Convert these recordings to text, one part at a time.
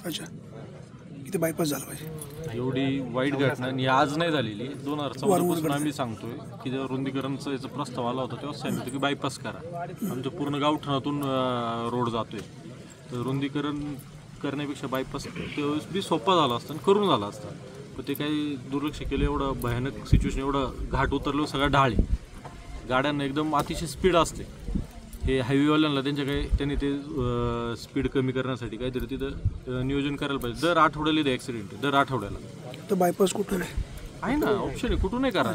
अच्छा, इथे बायपास झाला पाहिजे. एवढी वाईट घटना आणि आज नाही झालेली. 2014 पासून आम्ही सांगतोय की जेव्हा रुंदीकरणचा याचा प्रस्ताव आला होता तेव्हा सांगितलं की बायपास करा. आमच्या पूर्ण गावठाणातून रोड जातोय, तर रुंदीकरण करण्यापेक्षा बायपास त्यावेळेस बी सोपा झाला असता आणि करून झाला असता. पण ते काही दुर्लक्ष केलं. एवढं भयानक सिच्युएशन, एवढं घाट उतरलं, सगळा ढाळ आहे, गाड्यांना एकदम अतिशय स्पीड असते. हे हायवेवाल्यांना त्यांनी ते स्पीड कमी करण्यासाठी काहीतरी तिथं नियोजन करायला पाहिजे. दर आठवड्याला इथे ॲक्सिडेंट आहे, दर आठवड्याला. तर बायपास कुठून आहे ना ऑप्शन आहे, कुठून नाही करा.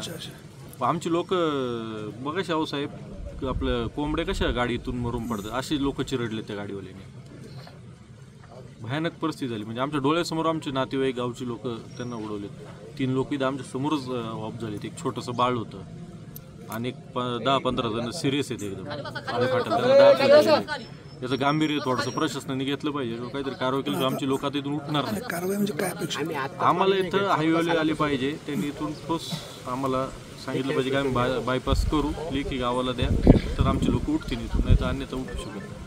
आमची लोक बघा साहेब, आपलं कोंबडे कशा गाडीतून मरून पडतात अशी लोक चिरडले त्या गाडीवाल्याने. भयानक परिस्थिती झाली. म्हणजे आमच्या डोळ्यासमोर आमचे नातेवाईक, गावची लोक त्यांना उडवले. 3 लोक इथं आमच्या समोरच ऑफ झाले. एक छोटंसं बाळ होतं आणि 10-15 जण सिरियस आहेत एकदम. याचं गांभीर्य थोडंसं प्रशासनाने घेतलं पाहिजे, काहीतरी कारवाई केली तर आमची लोक आता इथून उठणार नाही. कारवाई म्हणजे काय अपेक्षा? आम्हाला इथं हायवेवाले आले पाहिजे, त्यांनी इथून ठोस आम्हाला सांगितलं पाहिजे की आम्ही बायपास करू, लेखी गावाला द्या, तर आमचे लोक उठतील इथून, नाही तर अन्यथा उठू शकत.